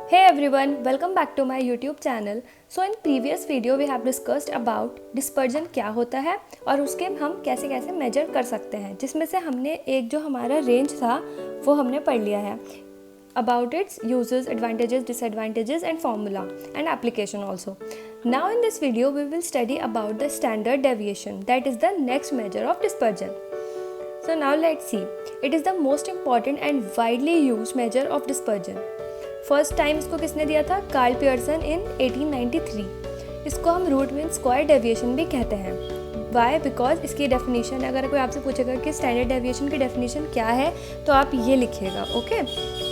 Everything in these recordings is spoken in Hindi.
Hey everyone, welcome back to my YouTube channel. So in previous video we have discussed about dispersion क्या होता है और उसके हम कैसे कैसे मेजर कर सकते हैं, जिसमें से हमने एक जो हमारा रेंज था वो हमने पढ़ लिया है about its uses, advantages, disadvantages and formula and application also. Now in this video we will study about the standard deviation, that is the next measure of dispersion. So now let's see. It is the most important and widely used measure of dispersion. First time इसको किसने दिया था? कार्ल पियर्सन इन 1893. इसको हम रूट मीन स्क्वायर डेविएशन भी कहते हैं. वाई? बिकॉज इसकी डेफिनेशन, अगर कोई आपसे पूछेगा कि स्टैंडर्ड डेविएशन की डेफिनेशन क्या है तो आप ये लिखिएगा. Okay,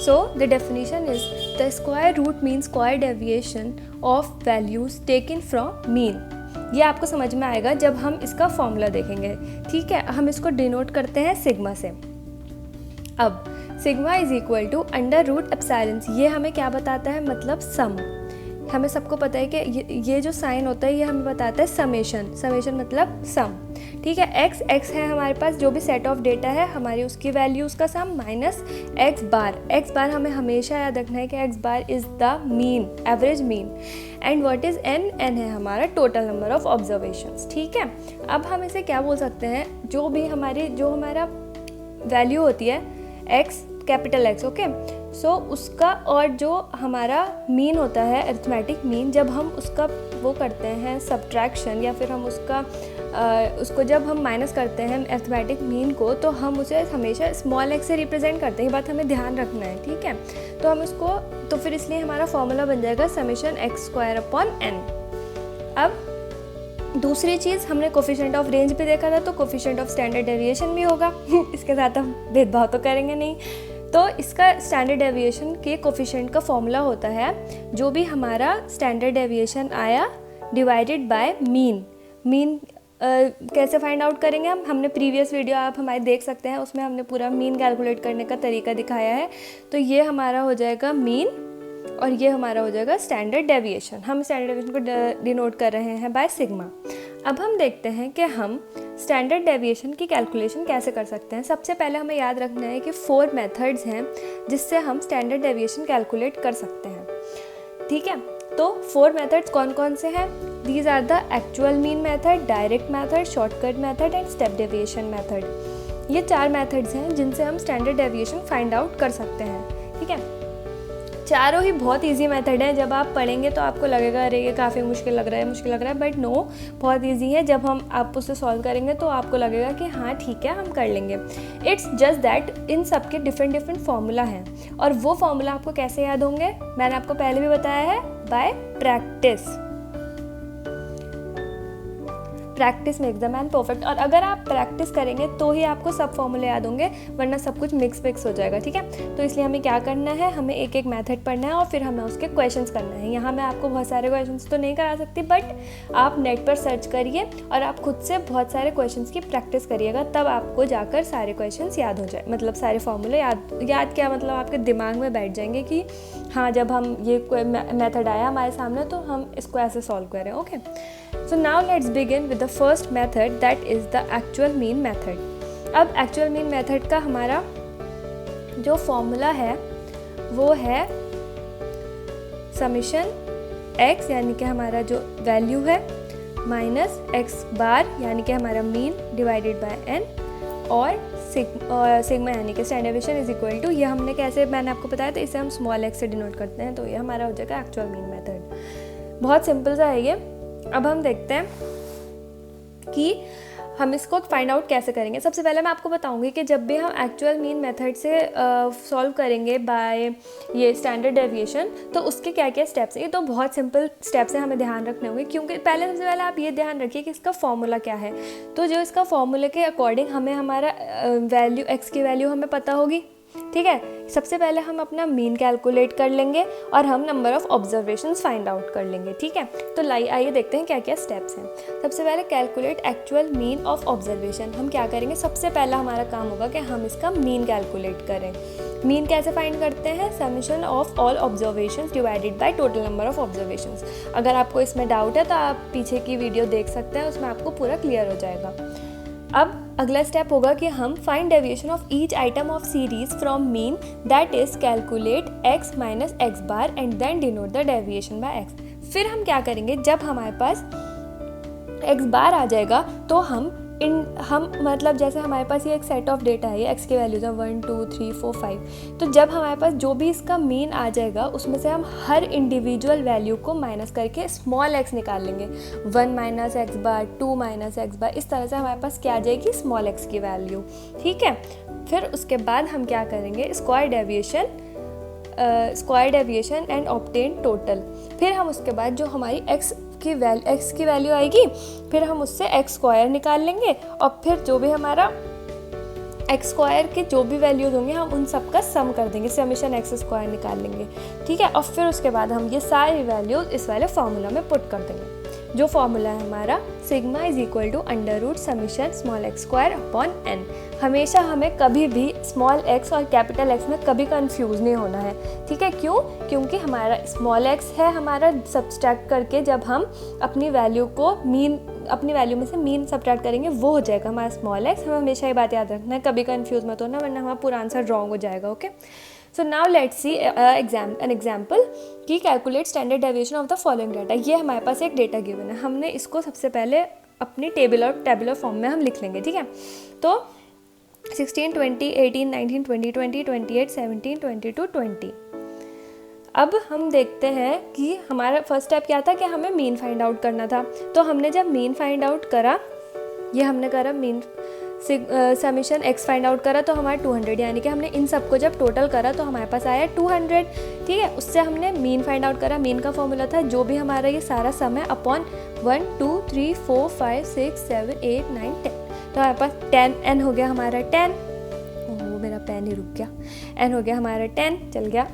so the definition is the square root mean square deviation of values taken from mean. ये आपको समझ में आएगा जब हम इसका फॉर्मूला देखेंगे. ठीक है, हम इसको डिनोट करते हैं सिग्मा से. अब sigma is equal to under root epsilon. ये हमें क्या बताता है? मतलब सम. हमें सबको पता है कि ये जो साइन होता है ये हमें बताता है समेशन. समेशन मतलब सम. ठीक है, एक्स है हमारे पास जो भी सेट ऑफ डेटा है हमारी, उसकी वैल्यूज़ का सम माइनस एक्स बार हमें हमेशा याद रखना है कि x bar is the mean, average mean. And what is an है हमारा टोटल नंबर ऑफ ऑब्जर्वेशंस. ठीक है, अब हम इसे क्या बोल सकते हैं? जो हमारा वैल्यू होती है एक्स, कैपिटल एक्स. ओके, सो उसका और जो हमारा मीन होता है अरिथमेटिक मीन, जब हम उसका वो करते हैं सब्ट्रैक्शन या फिर हम उसको जब हम माइनस करते हैं अरिथमेटिक मीन को, तो हम उसे हमेशा स्मॉल एक्स से रिप्रेजेंट करते हैं. ये बात हमें ध्यान रखना है. ठीक है, तो हम उसको तो फिर इसलिए हमारा फॉर्मूला बन जाएगा summation X square upon N. अब दूसरी चीज़, हमने कोफिशिएंट ऑफ रेंज भी देखा था, तो कोफिशिएंट ऑफ स्टैंडर्ड डेविएशन भी होगा. इसके साथ हम भेदभाव तो करेंगे नहीं. तो इसका स्टैंडर्ड डेविएशन के कोफिशिएंट का फॉर्मूला होता है जो भी हमारा स्टैंडर्ड डेविएशन आया डिवाइडेड बाय मीन. मीन कैसे फाइंड आउट करेंगे हमने प्रीवियस वीडियो आप हमारे देख सकते हैं, उसमें हमने पूरा मीन कैलकुलेट करने का तरीका दिखाया है. तो ये हमारा हो जाएगा मीन और ये हमारा हो जाएगा स्टैंडर्ड डेविएशन. हम स्टैंडर्ड डेविएशन को डिनोट कर रहे हैं बाय सिग्मा. अब हम देखते हैं कि हम स्टैंडर्ड डेविएशन की कैलकुलेशन कैसे कर सकते हैं. सबसे पहले हमें याद रखना है कि 4 मेथड्स हैं जिससे हम स्टैंडर्ड डेविएशन कैलकुलेट कर सकते हैं. ठीक है, तो 4 मेथड्स कौन कौन से हैं? These are the actual mean method, direct method, shortcut method and step deviation method. ये 4 मेथड्स हैं जिनसे हम स्टैंडर्ड डेविएशन फाइंड आउट कर सकते हैं. ठीक है, चारों ही बहुत इजी मेथड हैं. जब आप पढ़ेंगे तो आपको लगेगा अरे ये काफ़ी मुश्किल लग रहा है, बट नो, बहुत इजी है. जब हम आप उसे सॉल्व करेंगे तो आपको लगेगा कि हाँ ठीक है, हम कर लेंगे. इट्स जस्ट दैट इन सब के डिफरेंट फार्मूला हैं, और वो फार्मूला आपको कैसे याद होंगे मैंने आपको पहले भी बताया है, bye practice. Practice makes the man perfect. और अगर आप प्रैक्टिस करेंगे तो ही आपको सब फॉर्मूले याद होंगे, वरना सब कुछ मिक्स हो जाएगा. ठीक है, तो इसलिए हमें क्या करना है, हमें एक एक मेथड पढ़ना है और फिर हमें उसके क्वेश्चंस करना है. यहाँ मैं आपको बहुत सारे क्वेश्चंस तो नहीं करा सकती, बट आप नेट पर सर्च करिए और आप खुद से बहुत सारे क्वेश्चंस की प्रैक्टिस करिएगा, तब आपको जाकर सारे क्वेश्चंस याद हो जाए. मतलब सारे फॉर्मूले याद क्या मतलब आपके दिमाग में बैठ जाएंगे कि हाँ जब हम ये मेथड आया हमारे सामने तो हम इसको ऐसे सॉल्व करें. Okay, so now let's begin with the first method, that is the actual mean method. अब actual mean method का हमारा जो फॉर्मूला है वो है समेशन x यानी कि हमारा जो वैल्यू है माइनस एक्स बार यानी कि हमारा मीन डिवाइडेड बाय n और सिग्मा यानी कि standard deviation is equal to, ये हमने कैसे मैंने आपको बताया था, इसे हम स्मॉल x से डिनोट करते हैं. तो ये हमारा हो जाएगा एक्चुअल मीन मेथड. बहुत सिंपल सा है ये. अब हम देखते हैं कि हम इसको फाइंड आउट कैसे करेंगे. सबसे पहले मैं आपको बताऊंगी कि जब भी हम एक्चुअल मीन मेथड से सॉल्व करेंगे बाय ये स्टैंडर्ड डेविएशन तो उसके क्या क्या स्टेप्स हैं. ये तो बहुत सिंपल स्टेप्स हैं, हमें ध्यान रखने होंगे, क्योंकि सबसे पहले आप ये ध्यान रखिए कि इसका फॉर्मूला क्या है. तो जो इसका फॉर्मूले के अकॉर्डिंग हमें हमारा वैल्यू एक्स की वैल्यू हमें पता होगी. ठीक है, सबसे पहले हम अपना मीन कैलकुलेट कर लेंगे और हम number of observations find out कर लेंगे. ठीक है, तो आइए देखते हैं क्या क्या स्टेप्स हैं. सबसे पहले calculate actual mean of observation. हम क्या करेंगे, सबसे पहला हमारा काम होगा कि हम इसका मीन कैलकुलेट करें. मीन कैसे फाइंड करते हैं? Summation of all observations divided by total number of observations. अगर आपको इसमें डाउट है तो आप पीछे की वीडियो देख सकते हैं, उसमें आपको पूरा क्लियर हो जाएगा. अब अगला स्टेप होगा कि हम find deviation of each item of series from mean, that is calculate x minus X bar and then denote the deviation by x। फिर हम क्या करेंगे, जब हमारे पास x बार आ जाएगा तो हम मतलब जैसे हमारे पास ये एक सेट ऑफ डेटा है, ये x की वैल्यूज है 1 2 3 4 5, तो जब हमारे पास जो भी इसका मीन आ जाएगा उसमें से हम हर इंडिविजुअल वैल्यू को माइनस करके स्मॉल x निकाल लेंगे। 1 माइनस एक्स बार, 2 माइनस एक्स बार, इस तरह से हमारे पास क्या आ जाएगी, स्मॉल x की वैल्यू। ठीक है, फिर उसके बाद हम क्या करेंगे, square deviation and obtain total. फिर हम उसके बाद जो हमारी x की वैल्यू आएगी, फिर हम उससे एक्स स्क्वायर निकाल लेंगे और फिर जो भी हमारा एक्स स्क्वायर के जो भी वैल्यूज होंगे हम उन सब का सम कर देंगे, समीशन एक्स स्क्वायर निकाल लेंगे। ठीक है, और फिर उसके बाद हम ये सारी वैल्यूज इस वाले फॉर्मूला में पुट कर देंगे। जो फॉर्मूला है हमारा sigma is equal to under root summation small X square upon N. हमेशा हमें कभी भी स्मॉल एक्स और कैपिटल एक्स में कभी कंफ्यूज नहीं होना है। ठीक है, क्यों? क्योंकि हमारा स्मॉल एक्स है हमारा सब्सट्रैक्ट करके जब हम अपनी वैल्यू में से मीन सब्ट्रैक्ट करेंगे वो हो जाएगा हमारा स्मॉल एक्स। हमें हमेशा ये बात याद रखना है, कभी कंफ्यूज मत होना वरना हमारा पूरा आंसर रॉन्ग हो जाएगा। Okay, so now let's see an example कि calculate standard deviation of the following data. ये हमारे पास एक डेटा गिवन है, हमने इसको सबसे पहले अपनी टेबुलर फॉर्म में हम लिख लेंगे। ठीक है, तो 16 20 18 19 20 20 28 17 22 20। अब हम देखते हैं कि हमारा फर्स्ट स्टेप क्या था कि हमें मीन फाइंड आउट करना था। तो हमने जब मीन फाइंड आउट करा, ये हमने करा mean summation x find out करा तो हमारा 200, यानी कि हमने इन सबको जब टोटल करा तो हमारे पास आया 200। ठीक है, उससे हमने मीन फाइंड आउट करा। मीन का फॉर्मूला था जो भी हमारा ये सारा सम है अपॉन 1 2 3 4 5 6 7 8 9 10। तो हमारे पास 10 n हो गया हमारा 10। मेरा पेन ही रुक गया, n हो गया हमारा 10, चल गया।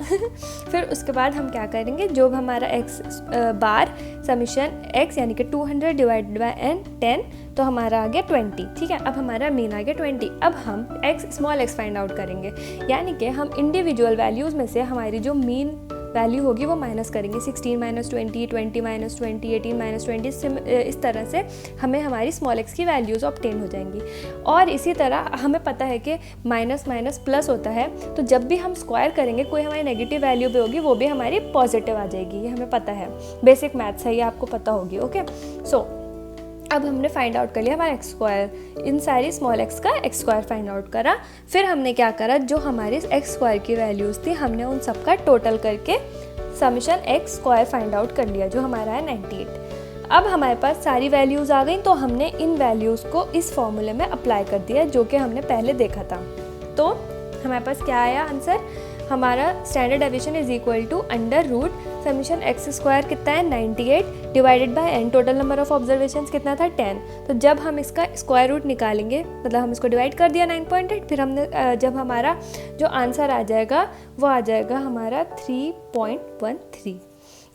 फिर उसके बाद हम क्या करेंगे, जो हमारा x बार समीशन x यानी कि 200 डिवाइडेड बाय n 10, तो हमारा आ गया 20। ठीक है, अब हमारा मीन आ गया 20। अब हम स्मॉल x फाइंड आउट करेंगे, यानी कि हम इंडिविजुअल वैल्यूज़ में से हमारी जो मीन वैल्यू होगी वो माइनस करेंगे। 16 माइनस 20, 20 माइनस 20, 18 माइनस 20, इस तरह से हमें हमारी स्मॉल एक्स की वैल्यूज़ ऑब्टेन हो जाएंगी। और इसी तरह हमें पता है कि माइनस माइनस प्लस होता है, तो जब भी हम स्क्वायर करेंगे कोई हमारी नेगेटिव वैल्यू भी होगी वो भी हमारी पॉजिटिव आ जाएगी। ये हमें पता है, बेसिक मैथ्स है, ये आपको पता होगी। ओके, सो अब हमने फाइंड आउट कर लिया हमारा एक्स स्क्वायर, इन सारी स्मॉल एक्स का एक्स स्क्वायर फाइंड आउट करा। फिर हमने क्या करा, जो हमारी एक्स स्क्वायर की वैल्यूज़ थी हमने उन सब का टोटल करके summation X square find out कर लिया, जो हमारा है 98। अब हमारे पास सारी वैल्यूज़ आ गई, तो हमने इन वैल्यूज़ को इस फॉर्मूले में अप्लाई कर दिया जो कि हमने पहले देखा था। तो हमारे पास क्या आया आंसर, हमारा standard deviation is equal to under root summation X square कितना है 98 divided by N, total number of observations कितना था 10। तो जब हम इसका स्क्वायर रूट निकालेंगे, मतलब हम इसको डिवाइड कर दिया 9.8, फिर हमने जब हमारा जो आंसर आ जाएगा वो आ जाएगा हमारा 3.13।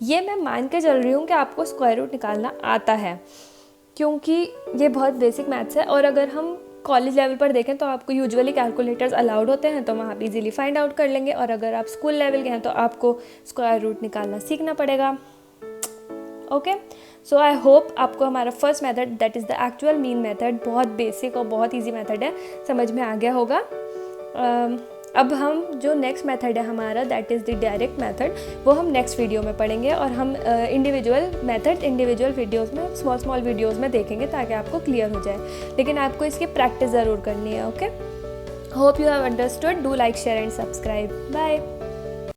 ये मैं मान के चल रही हूँ कि आपको स्क्वायर रूट निकालना आता है, क्योंकि ये बहुत बेसिक मैथ्स है। और अगर हम कॉलेज लेवल पर देखें तो आपको यूजुअली कैलकुलेटर्स अलाउड होते हैं, तो वहाँ पे इजीली फाइंड आउट कर लेंगे। और अगर आप स्कूल लेवल के हैं तो आपको स्क्वायर रूट निकालना सीखना पड़ेगा। ओके, सो आई होप आपको हमारा first method that is the actual mean method, बहुत बेसिक और बहुत इजी मेथड है, समझ में आ गया होगा। अब हम जो नेक्स्ट मेथड है हमारा that is the direct method, वो हम नेक्स्ट वीडियो में पढ़ेंगे। और हम इंडिविजुअल मेथड इंडिविजुअल वीडियोस में स्मॉल वीडियोस में देखेंगे ताकि आपको क्लियर हो जाए, लेकिन आपको इसकी प्रैक्टिस ज़रूर करनी है। Okay, hope you have understood. Do like share and subscribe. Bye.